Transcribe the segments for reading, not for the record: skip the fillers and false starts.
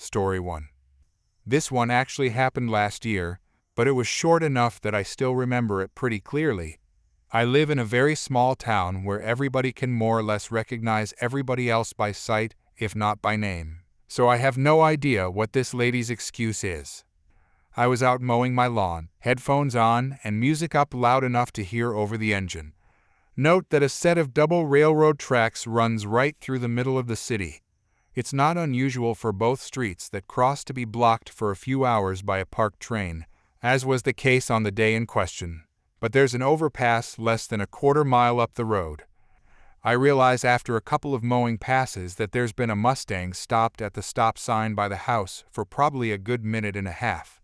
Story 1. This one actually happened last year, but it was short enough that I still remember it pretty clearly. I live in a very small town where everybody can more or less recognize everybody else by sight, if not by name. So I have no idea what this lady's excuse is. I was out mowing my lawn, headphones on, and music up loud enough to hear over the engine. Note that a set of double railroad tracks runs right through the middle of the city. It's not unusual for both streets that cross to be blocked for a few hours by a parked train, as was the case on the day in question. But there's an overpass less than a quarter-mile up the road. I realize after a couple of mowing passes that there's been a Mustang stopped at the stop sign by the house for probably a good minute and a half.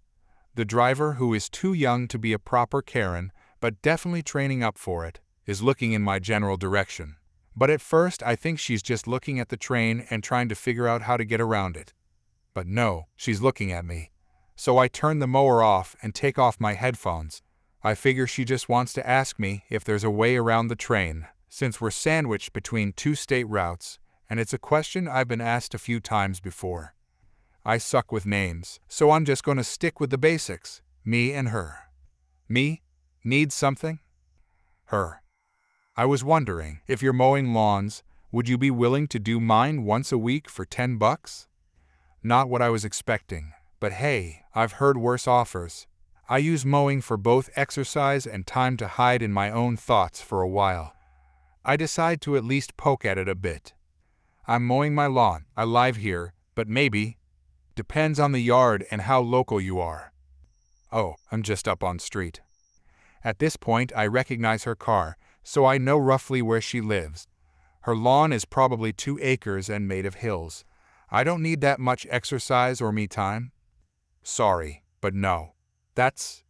The driver, who is too young to be a proper Karen, but definitely training up for it, is looking in my general direction. But at first I think she's just looking at the train and trying to figure out how to get around it. But no, she's looking at me. So I turn the mower off and take off my headphones. I figure she just wants to ask me if there's a way around the train, since we're sandwiched between two state routes, and it's a question I've been asked a few times before. I suck with names, so I'm just going to stick with the basics, me and her. Me? Needs something? Her. I was wondering, if you're mowing lawns, would you be willing to do mine once a week for $10? Not what I was expecting, but hey, I've heard worse offers. I use mowing for both exercise and time to hide in my own thoughts for a while. I decide to at least poke at it a bit. I'm mowing my lawn. I live here, but maybe. Depends on the yard and how local you are. Oh, I'm just up on street. At this point, I recognize her car, so I know roughly where she lives. Her lawn is probably 2 acres and made of hills. I don't need that much exercise or me time. Sorry, but no. That's...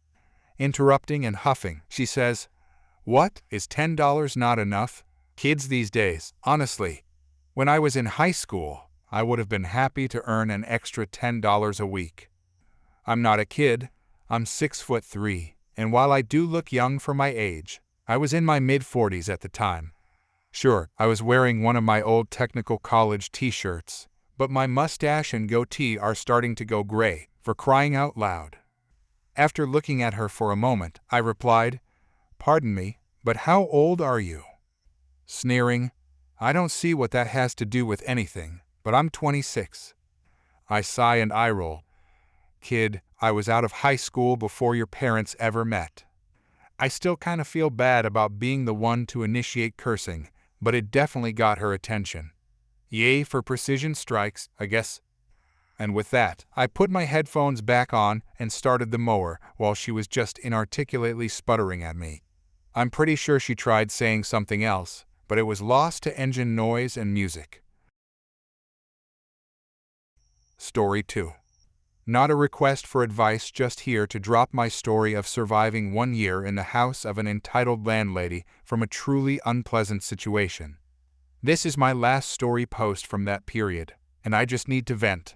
Interrupting and huffing, she says, "What, is $10 not enough? Kids these days, honestly. When I was in high school, I would have been happy to earn an extra $10 a week. I'm not a kid, I'm 6'3", and while I do look young for my age, I was in my mid-40s at the time. Sure, I was wearing one of my old technical college t-shirts, but my mustache and goatee are starting to go gray, for crying out loud." After looking at her for a moment, I replied, "Pardon me, but how old are you?" Sneering, "I don't see what that has to do with anything, but I'm 26. I sigh and eye roll. "Kid, I was out of high school before your parents ever met." I still kind of feel bad about being the one to initiate cursing, but it definitely got her attention. Yay for precision strikes, I guess. And with that, I put my headphones back on and started the mower while she was just inarticulately sputtering at me. I'm pretty sure she tried saying something else, but it was lost to engine noise and music. Story 2. Not a request for advice, just here to drop my story of surviving 1 year in the house of an entitled landlady from a truly unpleasant situation. This is my last story post from that period, and I just need to vent.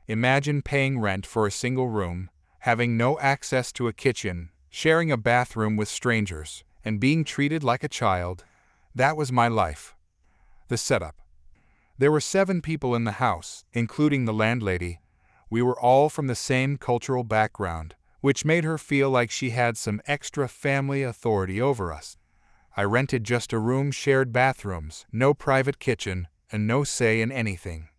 Imagine paying rent for a single room, having no access to a kitchen, sharing a bathroom with strangers, and being treated like a child. That was my life. The setup. There were 7 people in the house, including the landlady. We were all from the same cultural background, which made her feel like she had some extra family authority over us. I rented just a room, shared bathrooms, no private kitchen, and no say in anything.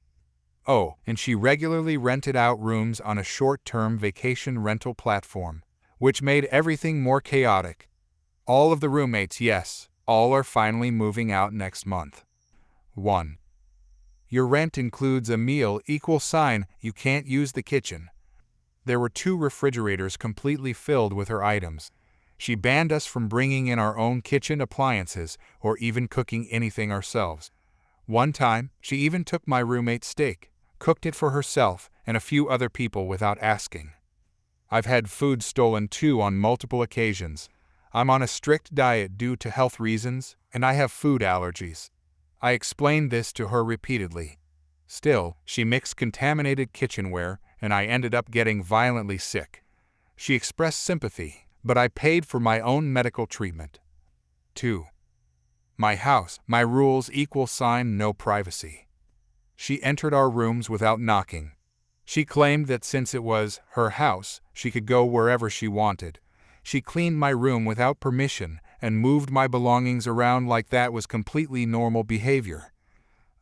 Oh, and she regularly rented out rooms on a short-term vacation rental platform, which made everything more chaotic. All of the roommates, yes, all are finally moving out next month. 1. Your rent includes a meal, you can't use the kitchen. There were 2 refrigerators completely filled with her items. She banned us from bringing in our own kitchen appliances or even cooking anything ourselves. One time, she even took my roommate's steak, cooked it for herself and a few other people without asking. I've had food stolen too on multiple occasions. I'm on a strict diet due to health reasons, and I have food allergies. I explained this to her repeatedly. Still, she mixed contaminated kitchenware, and I ended up getting violently sick. She expressed sympathy, but I paid for my own medical treatment. 2. My house, my rules, no privacy. She entered our rooms without knocking. She claimed that since it was her house, she could go wherever she wanted. She cleaned my room without permission and moved my belongings around like that was completely normal behavior.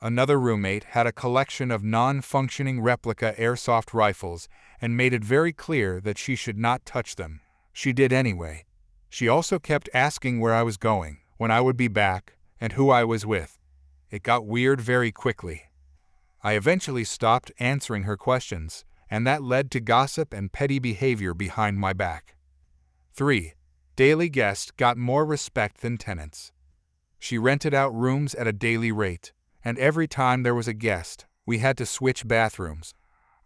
Another roommate had a collection of non-functioning replica airsoft rifles and made it very clear that she should not touch them. She did anyway. She also kept asking where I was going, when I would be back, and who I was with. It got weird very quickly. I eventually stopped answering her questions, and that led to gossip and petty behavior behind my back. 3. Daily guests got more respect than tenants. She rented out rooms at a daily rate, and every time there was a guest, we had to switch bathrooms.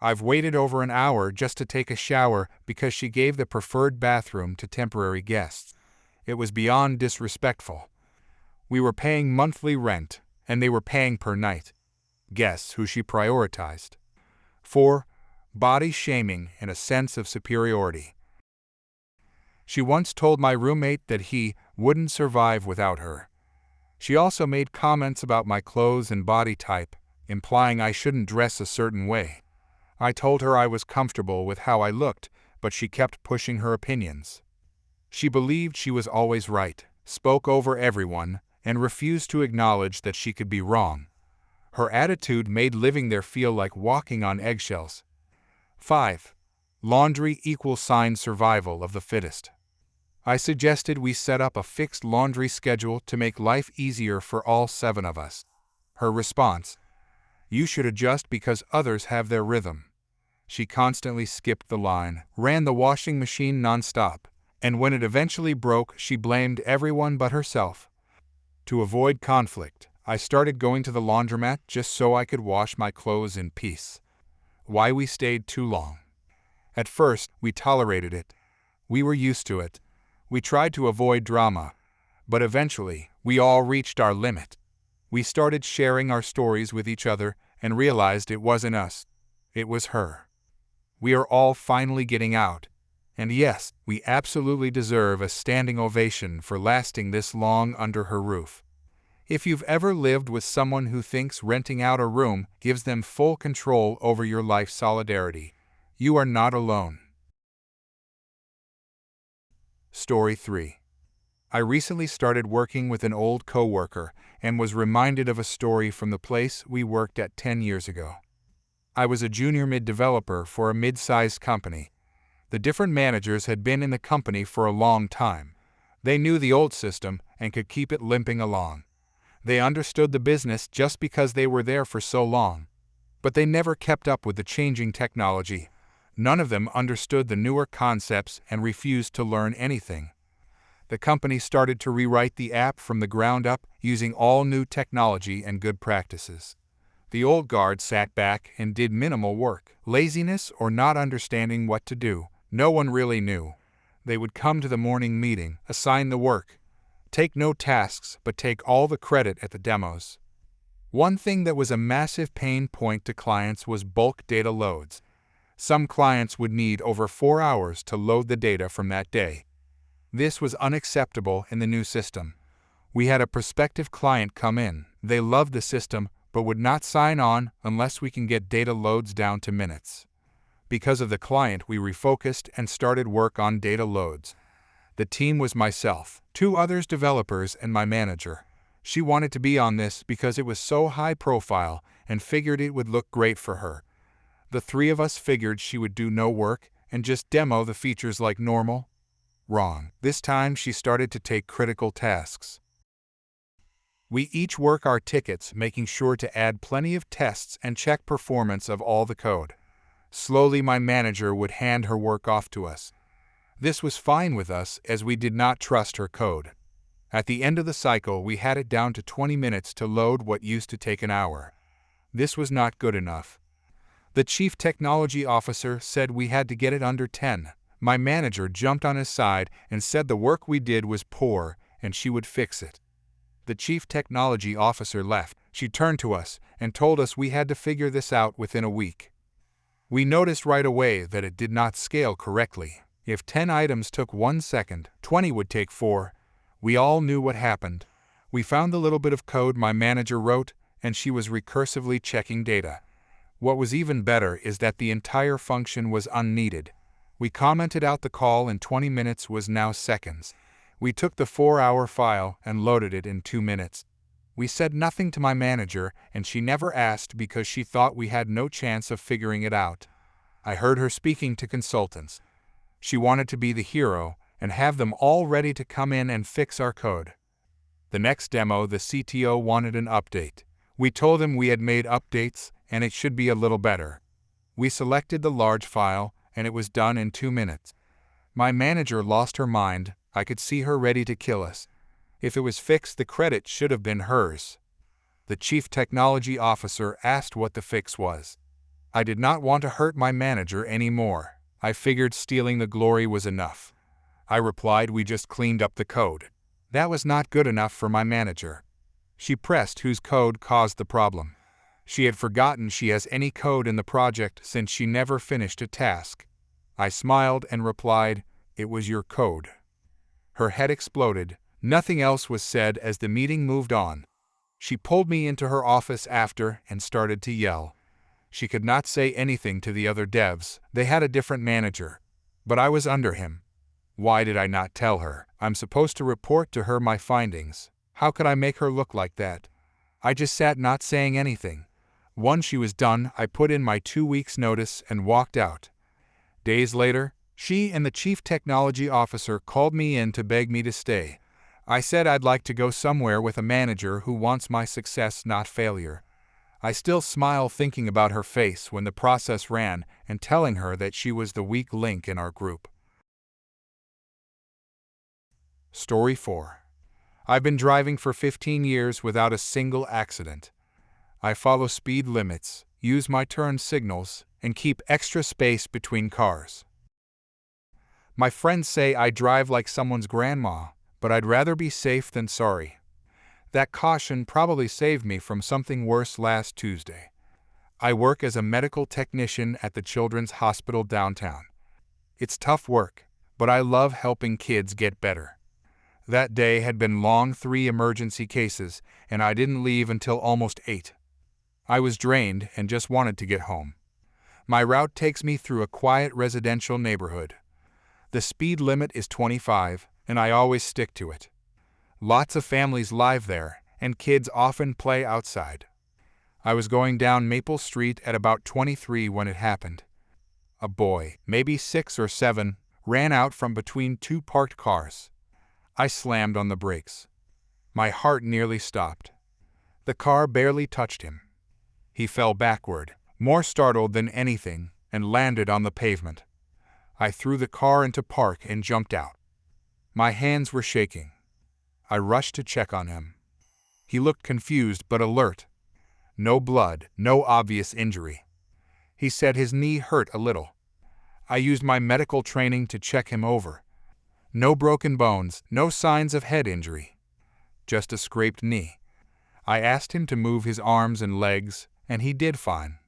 I've waited over an hour just to take a shower because she gave the preferred bathroom to temporary guests. It was beyond disrespectful. We were paying monthly rent, and they were paying per night. Guests who she prioritized. 4. Body shaming and a sense of superiority. She once told my roommate that he wouldn't survive without her. She also made comments about my clothes and body type, implying I shouldn't dress a certain way. I told her I was comfortable with how I looked, but she kept pushing her opinions. She believed she was always right, spoke over everyone, and refused to acknowledge that she could be wrong. Her attitude made living there feel like walking on eggshells. 5. Laundry = survival of the fittest. I suggested we set up a fixed laundry schedule to make life easier for all 7 of us. Her response: "You should adjust because others have their rhythm." She constantly skipped the line, ran the washing machine nonstop, and when it eventually broke, she blamed everyone but herself. To avoid conflict, I started going to the laundromat just so I could wash my clothes in peace. Why we stayed too long. At first, we tolerated it. We were used to it. We tried to avoid drama. But eventually, we all reached our limit. We started sharing our stories with each other and realized it wasn't us. It was her. We are all finally getting out. And yes, we absolutely deserve a standing ovation for lasting this long under her roof. If you've ever lived with someone who thinks renting out a room gives them full control over your life, solidarity, you are not alone. Story 3. I recently started working with an old coworker and was reminded of a story from the place we worked at 10 years ago. I was a junior mid-developer for a mid-sized company. The different managers had been in the company for a long time. They knew the old system and could keep it limping along. They understood the business just because they were there for so long. But they never kept up with the changing technology. None of them understood the newer concepts and refused to learn anything. The company started to rewrite the app from the ground up using all new technology and good practices. The old guard sat back and did minimal work. Laziness or not understanding what to do, no one really knew. They would come to the morning meeting, assign the work, take no tasks but take all the credit at the demos. One thing that was a massive pain point to clients was bulk data loads. Some clients would need over 4 hours to load the data from that day. This was unacceptable in the new system. We had a prospective client come in. They loved the system but would not sign on unless we can get data loads down to minutes. Because of the client, we refocused and started work on data loads. The team was myself, 2 others developers, and my manager. She wanted to be on this because it was so high profile and figured it would look great for her. The 3 of us figured she would do no work and just demo the features like normal. Wrong. This time she started to take critical tasks. We each work our tickets, making sure to add plenty of tests and check performance of all the code. Slowly my manager would hand her work off to us. This was fine with us as we did not trust her code. At the end of the cycle, we had it down to 20 minutes to load what used to take an hour. This was not good enough. The chief technology officer said we had to get it under 10. My manager jumped on his side and said the work we did was poor and she would fix it. The chief technology officer left. She turned to us and told us we had to figure this out within a week. We noticed right away that it did not scale correctly. If 10 items took 1 second, 20 would take 4. We all knew what happened. We found the little bit of code my manager wrote, and she was recursively checking data. What was even better is that the entire function was unneeded. We commented out the call and 20 minutes was now seconds. We took the 4-hour file and loaded it in 2 minutes. We said nothing to my manager, and she never asked because she thought we had no chance of figuring it out. I heard her speaking to consultants. She wanted to be the hero and have them all ready to come in and fix our code. The next demo, the CTO wanted an update. We told him we had made updates and it should be a little better. We selected the large file and it was done in 2 minutes. My manager lost her mind. I could see her ready to kill us. If it was fixed, the credit should have been hers. The chief technology officer asked what the fix was. I did not want to hurt my manager anymore. I figured stealing the glory was enough. I replied we just cleaned up the code. That was not good enough for my manager. She pressed whose code caused the problem. She had forgotten she has any code in the project since she never finished a task. I smiled and replied, "It was your code." Her head exploded. Nothing else was said as the meeting moved on. She pulled me into her office after and started to yell. She could not say anything to the other devs. They had a different manager. But I was under him. Why did I not tell her? I'm supposed to report to her my findings. How could I make her look like that? I just sat not saying anything. Once she was done, I put in my 2 weeks' notice and walked out. Days later, she and the chief technology officer called me in to beg me to stay. I said I'd like to go somewhere with a manager who wants my success, not failure. I still smile thinking about her face when the process ran and telling her that she was the weak link in our group. Story 4. I've been driving for 15 years without a single accident. I follow speed limits, use my turn signals, and keep extra space between cars. My friends say I drive like someone's grandma, but I'd rather be safe than sorry. That caution probably saved me from something worse last Tuesday. I work as a medical technician at the Children's Hospital downtown. It's tough work, but I love helping kids get better. That day had been long, 3 emergency cases, and I didn't leave until almost 8. I was drained and just wanted to get home. My route takes me through a quiet residential neighborhood. The speed limit is 25, and I always stick to it. Lots of families live there, and kids often play outside. I was going down Maple Street at about 23 when it happened. A boy, maybe 6 or 7, ran out from between 2 parked cars. I slammed on the brakes. My heart nearly stopped. The car barely touched him. He fell backward, more startled than anything, and landed on the pavement. I threw the car into park and jumped out. My hands were shaking. I rushed to check on him. He looked confused but alert. No blood, no obvious injury. He said his knee hurt a little. I used my medical training to check him over. No broken bones, no signs of head injury. Just a scraped knee. I asked him to move his arms and legs, and he did fine.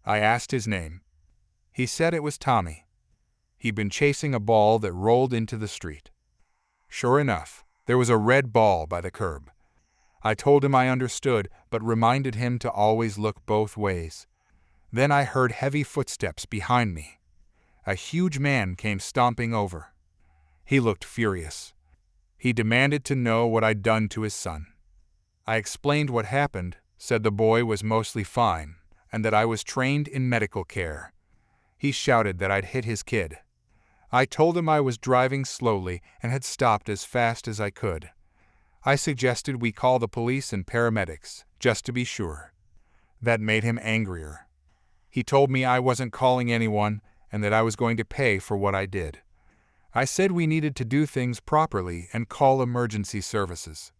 I asked his name. He said it was Tommy. He'd been chasing a ball that rolled into the street. Sure enough, there was a red ball by the curb. I told him I understood, but reminded him to always look both ways. Then I heard heavy footsteps behind me. A huge man came stomping over. He looked furious. He demanded to know what I'd done to his son. I explained what happened, said the boy was mostly fine, and that I was trained in medical care. He shouted that I'd hit his kid. I told him I was driving slowly and had stopped as fast as I could. I suggested we call the police and paramedics, just to be sure. That made him angrier. He told me I wasn't calling anyone and that I was going to pay for what I did. I said we needed to do things properly and call emergency services.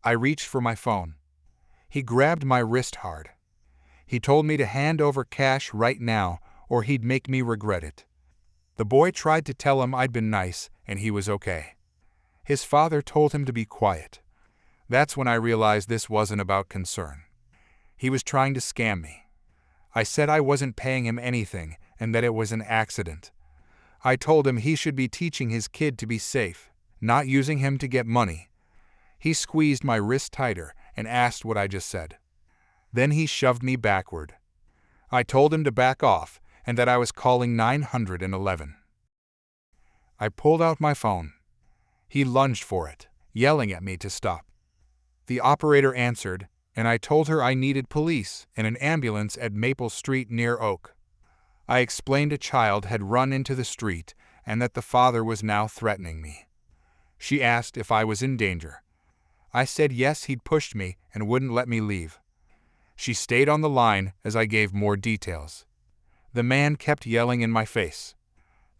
I reached for my phone. He grabbed my wrist hard. He told me to hand over cash right now or he'd make me regret it. The boy tried to tell him I'd been nice and he was okay. His father told him to be quiet. That's when I realized this wasn't about concern. He was trying to scam me. I said I wasn't paying him anything and that it was an accident. I told him he should be teaching his kid to be safe, not using him to get money. He squeezed my wrist tighter and asked what I just said. Then he shoved me backward. I told him to back off and that I was calling 911. I pulled out my phone. He lunged for it, yelling at me to stop. The operator answered, and I told her I needed police and an ambulance at Maple Street near Oak. I explained a child had run into the street and that the father was now threatening me. She asked if I was in danger. I said yes, he'd pushed me and wouldn't let me leave. She stayed on the line as I gave more details. The man kept yelling in my face.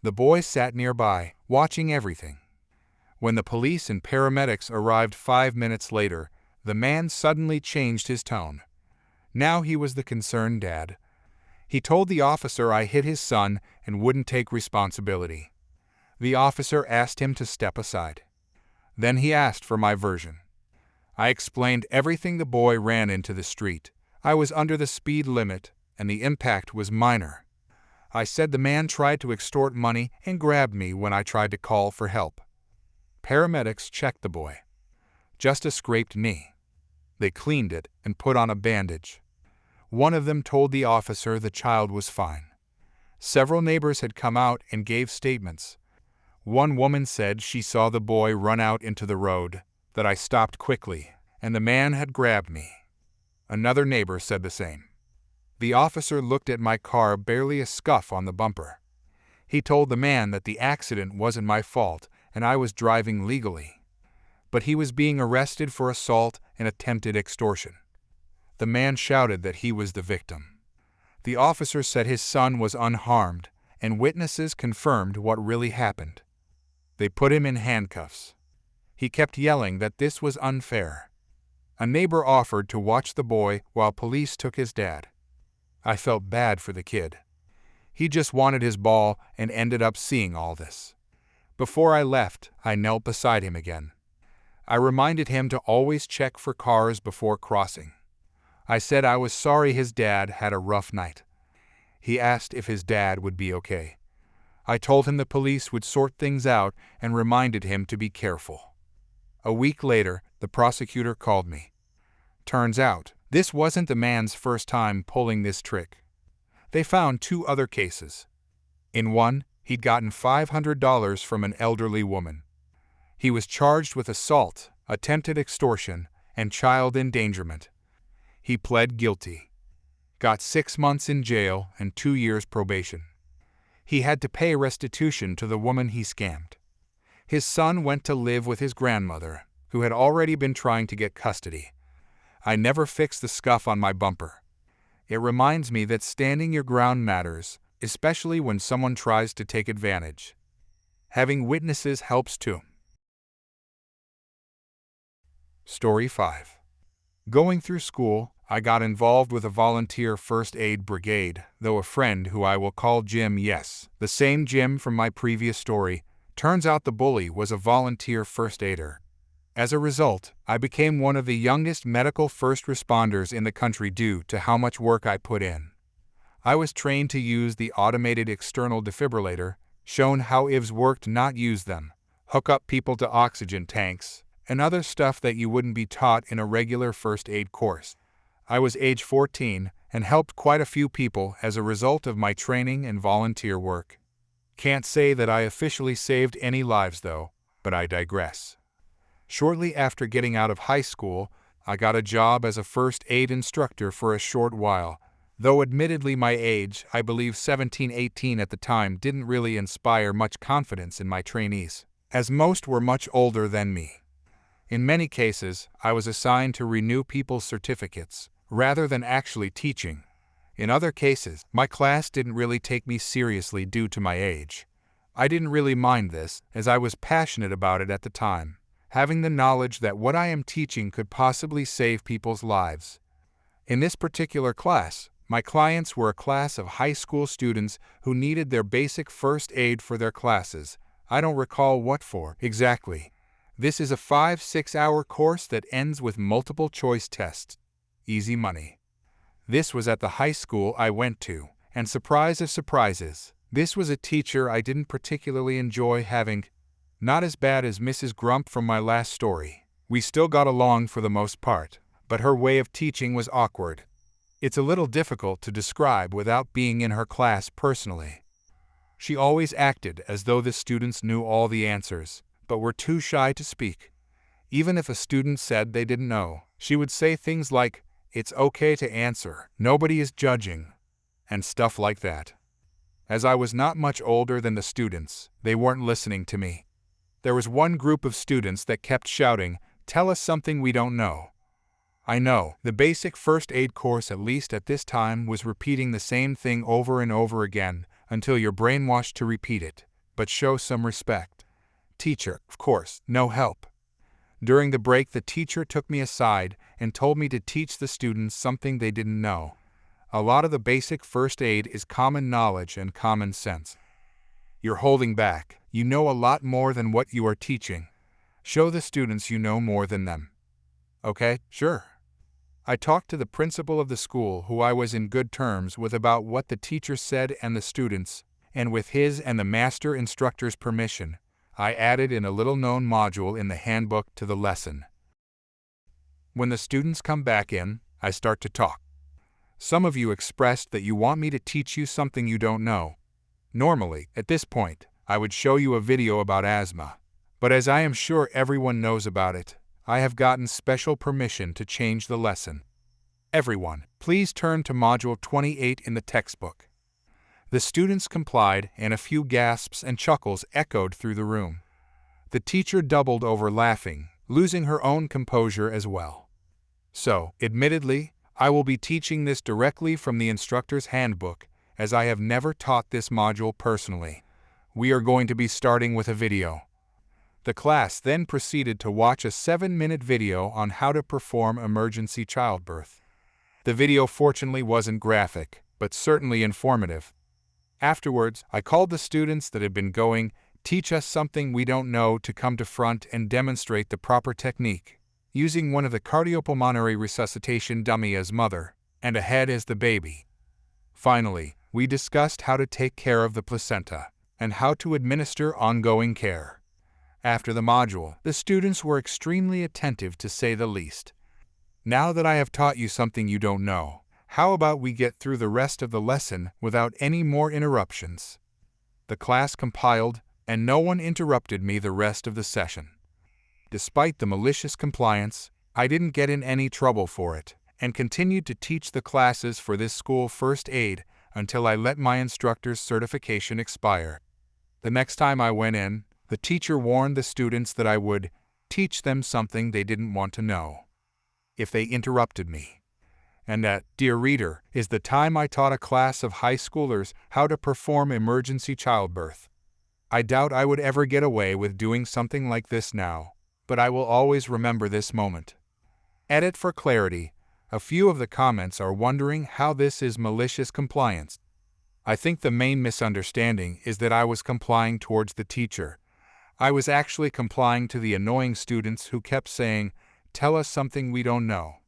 The boy sat nearby, watching everything. When the police and paramedics arrived 5 minutes later, the man suddenly changed his tone. Now he was the concerned dad. He told the officer I hit his son and wouldn't take responsibility. The officer asked him to step aside. Then he asked for my version. I explained everything. The boy ran into the street. I was under the speed limit, and the impact was minor. I said the man tried to extort money and grabbed me when I tried to call for help. Paramedics checked the boy. Just a scraped knee. They cleaned it and put on a bandage. One of them told the officer the child was fine. Several neighbors had come out and gave statements. One woman said she saw the boy run out into the road, that I stopped quickly, and the man had grabbed me. Another neighbor said the same. The officer looked at my car, barely a scuff on the bumper. He told the man that the accident wasn't my fault and I was driving legally. But he was being arrested for assault and attempted extortion. The man shouted that he was the victim. The officer said his son was unharmed, and witnesses confirmed what really happened. They put him in handcuffs. He kept yelling that this was unfair. A neighbor offered to watch the boy while police took his dad. I felt bad for the kid. He just wanted his ball and ended up seeing all this. Before I left, I knelt beside him again. I reminded him to always check for cars before crossing. I said I was sorry his dad had a rough night. He asked if his dad would be okay. I told him the police would sort things out and reminded him to be careful. A week later, the prosecutor called me. Turns out, this wasn't the man's first time pulling this trick. They found 2 other cases. In one, he'd gotten $500 from an elderly woman. He was charged with assault, attempted extortion, and child endangerment. He pled guilty. Got 6 months in jail and 2 years probation. He had to pay restitution to the woman he scammed. His son went to live with his grandmother, who had already been trying to get custody. I never fixed the scuff on my bumper. It reminds me that standing your ground matters, especially when someone tries to take advantage. Having witnesses helps too. Story 5. Going through school, I got involved with a volunteer first aid brigade, though a friend who I will call Jim, yes, the same Jim from my previous story, turns out the bully was a volunteer first aider. As a result, I became one of the youngest medical first responders in the country due to how much work I put in. I was trained to use the automated external defibrillator, shown how IVs worked, not use them, hook up people to oxygen tanks, and other stuff that you wouldn't be taught in a regular first aid course. I was age 14 and helped quite a few people as a result of my training and volunteer work. Can't say that I officially saved any lives though, but I digress. Shortly after getting out of high school, I got a job as a first aid instructor for a short while, though admittedly my age, I believe 17-18 at the time, didn't really inspire much confidence in my trainees, as most were much older than me. In many cases, I was assigned to renew people's certificates, rather than actually teaching. In other cases, my class didn't really take me seriously due to my age. I didn't really mind this, as I was passionate about it at the time, having the knowledge that what I am teaching could possibly save people's lives. In this particular class, my clients were a class of high school students who needed their basic first aid for their classes. I don't recall what for exactly. This is a 5-6 hour course that ends with multiple choice tests. Easy money. This was at the high school I went to, and surprise of surprises, this was a teacher I didn't particularly enjoy having. Not as bad as Mrs. Grump from my last story. We still got along for the most part, but her way of teaching was awkward. It's a little difficult to describe without being in her class personally. She always acted as though the students knew all the answers, but were too shy to speak. Even if a student said they didn't know, she would say things like, "It's okay to answer, nobody is judging," and stuff like that. As I was not much older than the students, they weren't listening to me. There was one group of students that kept shouting, "Tell us something we don't know." I know, the basic first aid course at least at this time was repeating the same thing over and over again until you're brainwashed to repeat it, but show some respect. Teacher, of course, no help. During the break, the teacher took me aside and told me to teach the students something they didn't know. A lot of the basic first aid is common knowledge and common sense. You're holding back. You know a lot more than what you are teaching. Show the students you know more than them. Okay, sure. I talked to the principal of the school, who I was in good terms with, about what the teacher said and the students, and with his and the master instructor's permission, I added in a little-known module in the handbook to the lesson. When the students come back in, I start to talk. Some of you expressed that you want me to teach you something you don't know. Normally, at this point, I would show you a video about asthma, but as I am sure everyone knows about it, I have gotten special permission to change the lesson. Everyone, please turn to Module 28 in the textbook. The students complied, and a few gasps and chuckles echoed through the room. The teacher doubled over laughing, losing her own composure as well. So, admittedly, I will be teaching this directly from the instructor's handbook, as I have never taught this module personally. We are going to be starting with a video. The class then proceeded to watch a 7-minute video on how to perform emergency childbirth. The video fortunately wasn't graphic, but certainly informative. Afterwards, I called the students that had been going, "Teach us something we don't know," to come to front and demonstrate the proper technique, using one of the cardiopulmonary resuscitation dummy as mother, and a head as the baby. Finally, we discussed how to take care of the placenta, and how to administer ongoing care. After the module, the students were extremely attentive, to say the least. Now that I have taught you something you don't know, how about we get through the rest of the lesson without any more interruptions? The class compiled, and no one interrupted me the rest of the session. Despite the malicious compliance, I didn't get in any trouble for it, and continued to teach the classes for this school first aid until I let my instructor's certification expire. The next time I went in, the teacher warned the students that I would teach them something they didn't want to know if they interrupted me. And that, dear reader, is the time I taught a class of high schoolers how to perform emergency childbirth. I doubt I would ever get away with doing something like this now, but I will always remember this moment. Edit for clarity. A few of the comments are wondering how this is malicious compliance. I think the main misunderstanding is that I was complying towards the teacher. I was actually complying to the annoying students who kept saying, "Tell us something we don't know."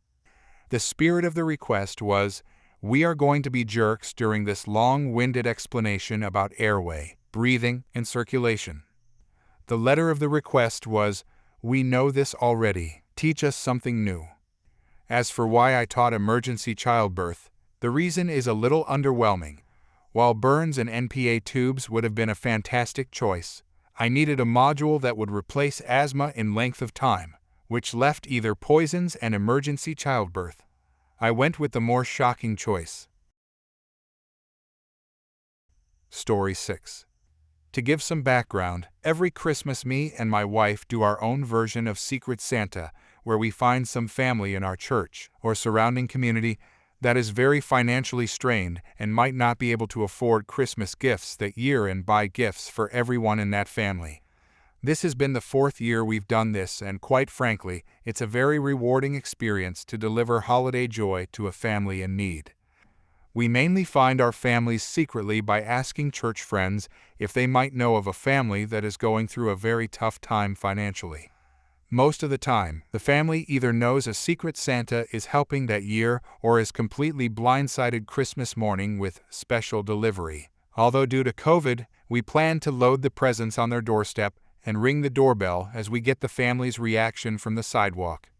The spirit of the request was, we are going to be jerks during this long-winded explanation about airway, breathing, and circulation. The letter of the request was, we know this already, teach us something new. As for why I taught emergency childbirth, the reason is a little underwhelming. While burns and NPA tubes would have been a fantastic choice, I needed a module that would replace asthma in length of time, which left either poisons and emergency childbirth. I went with the more shocking choice. Story 6. To give some background, every Christmas me and my wife do our own version of Secret Santa, where we find some family in our church or surrounding community that is very financially strained and might not be able to afford Christmas gifts that year and buy gifts for everyone in that family. This has been the 4th year we've done this, and quite frankly, it's a very rewarding experience to deliver holiday joy to a family in need. We mainly find our families secretly by asking church friends if they might know of a family that is going through a very tough time financially. Most of the time, the family either knows a Secret Santa is helping that year or is completely blindsided Christmas morning with special delivery. Although due to COVID, we plan to load the presents on their doorstep and ring the doorbell as we get the family's reaction from the sidewalk.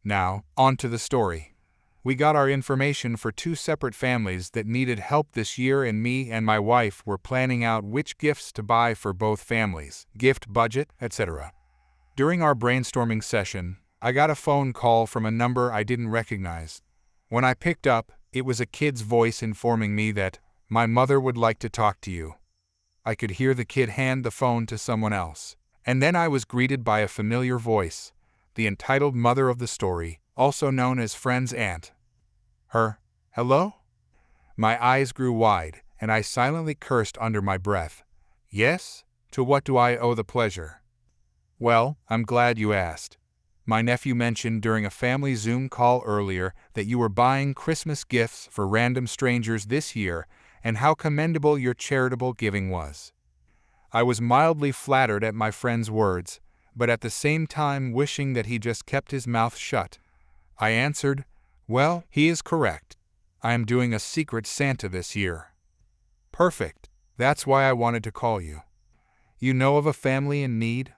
Now, on to the story. We got our information for two separate families that needed help this year, and me and my wife were planning out which gifts to buy for both families, gift budget, etc. During our brainstorming session, I got a phone call from a number I didn't recognize. When I picked up, it was a kid's voice informing me that, "My mother would like to talk to you." I could hear the kid hand the phone to someone else. And then I was greeted by a familiar voice, the entitled mother of the story, also known as Friend's aunt. Her, "Hello?" My eyes grew wide, and I silently cursed under my breath. "Yes? To what do I owe the pleasure?" "Well, I'm glad you asked. My nephew mentioned during a family Zoom call earlier that you were buying Christmas gifts for random strangers this year, and how commendable your charitable giving was." I was mildly flattered at my friend's words, but at the same time wishing that he just kept his mouth shut. I answered, "Well, he is correct. I am doing a Secret Santa this year." "Perfect. That's why I wanted to call you. You know of a family in need?"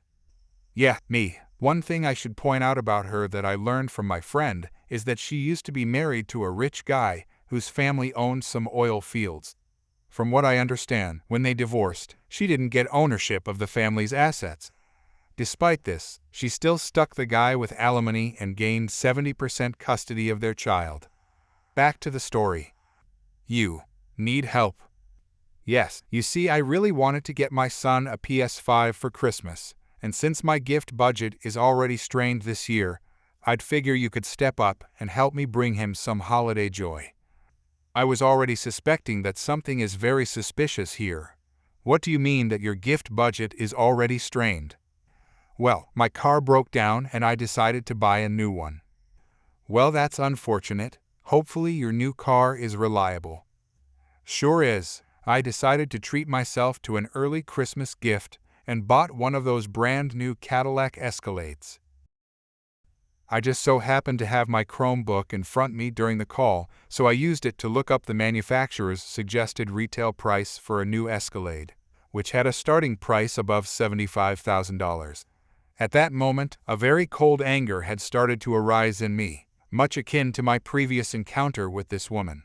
"Yeah, me. One thing I should point out about her that I learned from my friend is that she used to be married to a rich guy whose family owned some oil fields. From what I understand, when they divorced, she didn't get ownership of the family's assets. Despite this, she still stuck the guy with alimony and gained 70% custody of their child. Back to the story. You need help. Yes, you see, I really wanted to get my son a PS5 for Christmas, and since my gift budget is already strained this year, I'd figure you could step up and help me bring him some holiday joy. I was already suspecting that something is very suspicious here. What do you mean that your gift budget is already strained? Well, my car broke down and I decided to buy a new one. Well, that's unfortunate. Hopefully your new car is reliable. Sure is. I decided to treat myself to an early Christmas gift and bought one of those brand new Cadillac Escalades. I just so happened to have my Chromebook in front me during the call, so I used it to look up the manufacturer's suggested retail price for a new Escalade, which had a starting price above $75,000. At that moment, a very cold anger had started to arise in me, much akin to my previous encounter with this woman.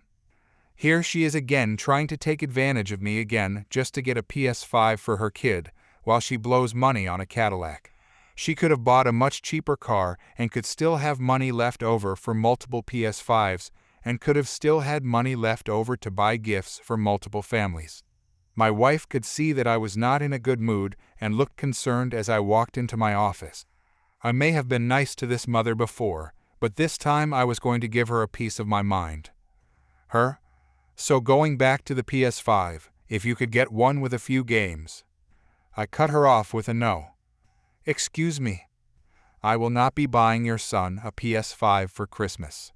Here she is again trying to take advantage of me again just to get a PS5 for her kid, while she blows money on a Cadillac. She could have bought a much cheaper car and could still have money left over for multiple PS5s, and could have still had money left over to buy gifts for multiple families. My wife could see that I was not in a good mood and looked concerned as I walked into my office. I may have been nice to this mother before, but this time I was going to give her a piece of my mind. Her? So going back to the PS5, if you could get one with a few games. I cut her off with a no. Excuse me. I will not be buying your son a PS5 for Christmas.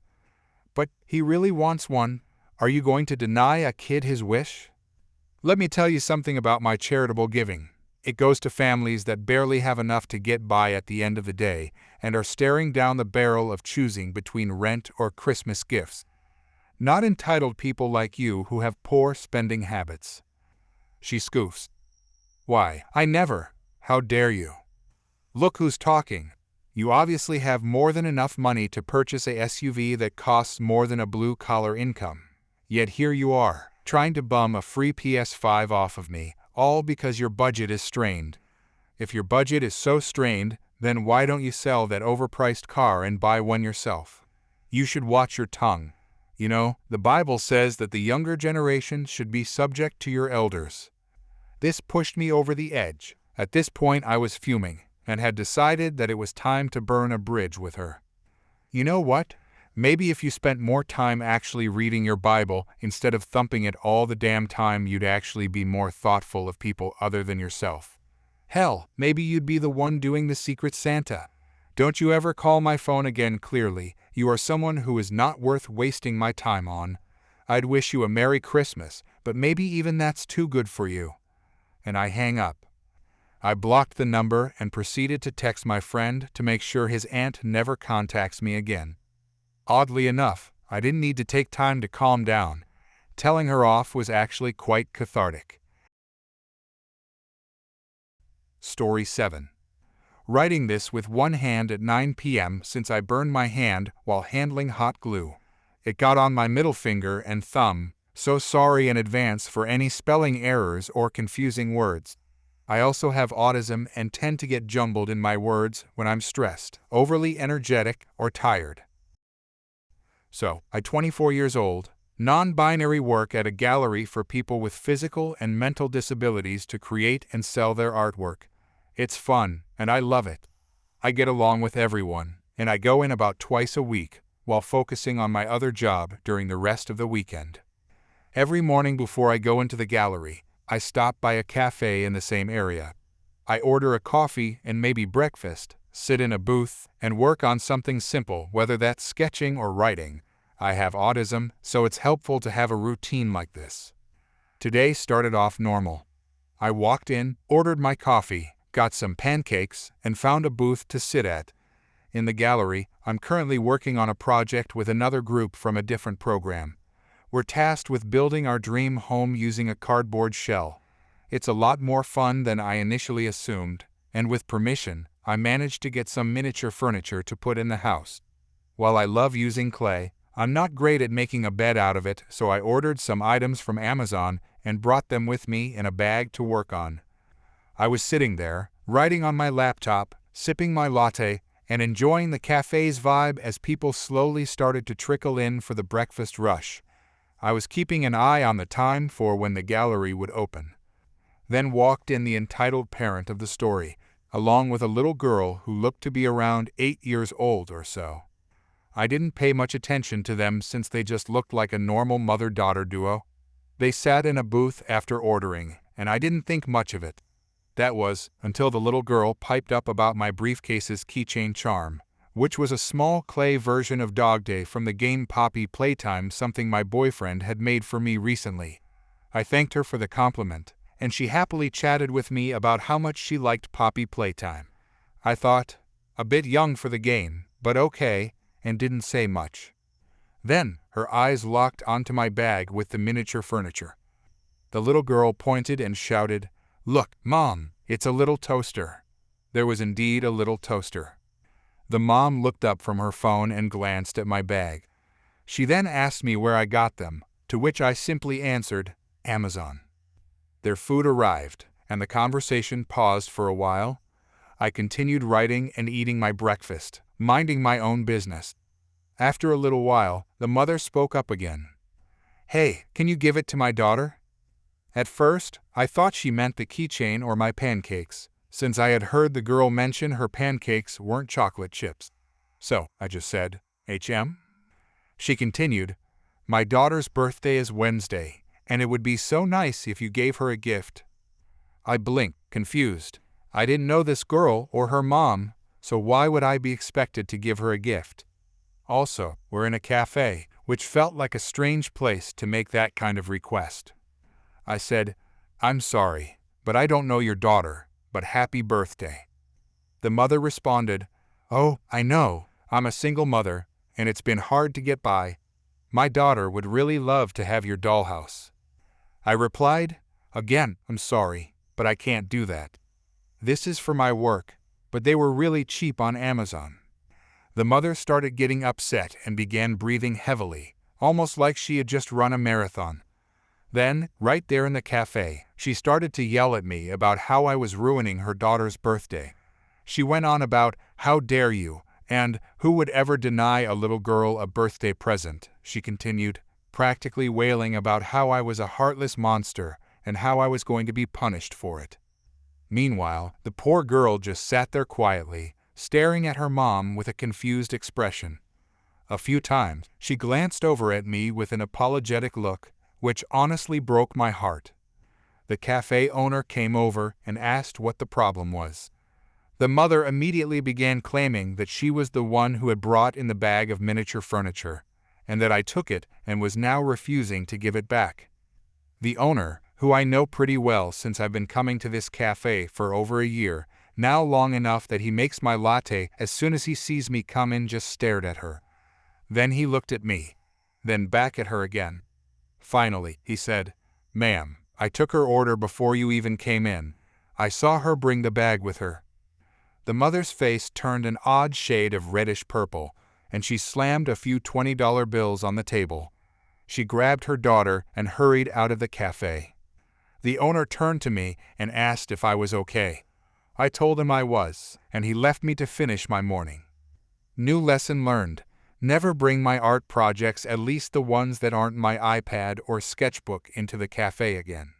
But he really wants one. Are you going to deny a kid his wish? Let me tell you something about my charitable giving. It goes to families that barely have enough to get by at the end of the day and are staring down the barrel of choosing between rent or Christmas gifts. Not entitled people like you who have poor spending habits. She scoffs. Why, I never. How dare you? Look who's talking. You obviously have more than enough money to purchase a SUV that costs more than a blue-collar income. Yet here you are, trying to bum a free PS5 off of me, all because your budget is strained. If your budget is so strained, then why don't you sell that overpriced car and buy one yourself? You should watch your tongue. You know, the Bible says that the younger generation should be subject to your elders. This pushed me over the edge. At this point I was fuming, and had decided that it was time to burn a bridge with her. You know what? Maybe if you spent more time actually reading your Bible instead of thumping it all the damn time, you'd actually be more thoughtful of people other than yourself. Hell, maybe you'd be the one doing the Secret Santa. Don't you ever call my phone again. Clearly, you are someone who is not worth wasting my time on. I'd wish you a Merry Christmas, but maybe even that's too good for you. And I hang up. I blocked the number and proceeded to text my friend to make sure his aunt never contacts me again. Oddly enough, I didn't need to take time to calm down. Telling her off was actually quite cathartic. Story 7. Writing this with one hand at 9 p.m. since I burned my hand while handling hot glue. It got on my middle finger and thumb, so sorry in advance for any spelling errors or confusing words. I also have autism and tend to get jumbled in my words when I'm stressed, overly energetic, or tired. So, I'm 24 years old, non-binary, work at a gallery for people with physical and mental disabilities to create and sell their artwork. It's fun, and I love it. I get along with everyone, and I go in about twice a week, while focusing on my other job during the rest of the weekend. Every morning before I go into the gallery, I stop by a cafe in the same area. I order a coffee and maybe breakfast, sit in a booth, and work on something simple, whether that's sketching or writing. I have autism, so it's helpful to have a routine like this. Today started off normal. I walked in, ordered my coffee, got some pancakes, and found a booth to sit at. In the gallery, I'm currently working on a project with another group from a different program. We're tasked with building our dream home using a cardboard shell. It's a lot more fun than I initially assumed, and with permission, I managed to get some miniature furniture to put in the house. While I love using clay, I'm not great at making a bed out of it, so I ordered some items from Amazon and brought them with me in a bag to work on. I was sitting there, writing on my laptop, sipping my latte, and enjoying the cafe's vibe as people slowly started to trickle in for the breakfast rush. I was keeping an eye on the time for when the gallery would open. Then walked in the entitled parent of the story, along with a little girl who looked to be around 8 years old or so. I didn't pay much attention to them since they just looked like a normal mother-daughter duo. They sat in a booth after ordering, and I didn't think much of it. That was until the little girl piped up about my briefcase's keychain charm, which was a small clay version of Dog Day from the game Poppy Playtime, something my boyfriend had made for me recently. I thanked her for the compliment, and she happily chatted with me about how much she liked Poppy Playtime. I thought, a bit young for the game, but okay, and didn't say much. Then, her eyes locked onto my bag with the miniature furniture. The little girl pointed and shouted, "Look, Mom, it's a little toaster." There was indeed a little toaster. The mom looked up from her phone and glanced at my bag. She then asked me where I got them, to which I simply answered, Amazon. Their food arrived, and the conversation paused for a while. I continued writing and eating my breakfast, minding my own business. After a little while, the mother spoke up again. "Hey, can you give it to my daughter?" At first, I thought she meant the keychain or my pancakes, since I had heard the girl mention her pancakes weren't chocolate chips. So, I just said, "HM?" She continued, "My daughter's birthday is Wednesday, and it would be so nice if you gave her a gift." I blinked, confused. I didn't know this girl or her mom, so why would I be expected to give her a gift? Also, we're in a cafe, which felt like a strange place to make that kind of request. I said, "I'm sorry, but I don't know your daughter, but happy birthday." The mother responded, "Oh, I know, I'm a single mother, and it's been hard to get by. My daughter would really love to have your dollhouse." I replied, "Again, I'm sorry, but I can't do that. This is for my work, but they were really cheap on Amazon." The mother started getting upset and began breathing heavily, almost like she had just run a marathon. Then, right there in the cafe, she started to yell at me about how I was ruining her daughter's birthday. She went on about, "How dare you," and "Who would ever deny a little girl a birthday present?" She continued, practically wailing about how I was a heartless monster and how I was going to be punished for it. Meanwhile, the poor girl just sat there quietly, staring at her mom with a confused expression. A few times, she glanced over at me with an apologetic look, which honestly broke my heart. The cafe owner came over and asked what the problem was. The mother immediately began claiming that she was the one who had brought in the bag of miniature furniture, and that I took it and was now refusing to give it back. The owner, who I know pretty well since I've been coming to this cafe for over a year, now long enough that he makes my latte as soon as he sees me come in, just stared at her. Then he looked at me, then back at her again. Finally, he said, "Ma'am, I took her order before you even came in. I saw her bring the bag with her." The mother's face turned an odd shade of reddish purple, and she slammed a few $20 bills on the table. She grabbed her daughter and hurried out of the cafe. The owner turned to me and asked if I was okay. I told him I was, and he left me to finish my morning. New lesson learned: never bring my art projects, at least the ones that aren't my iPad or sketchbook, into the cafe again.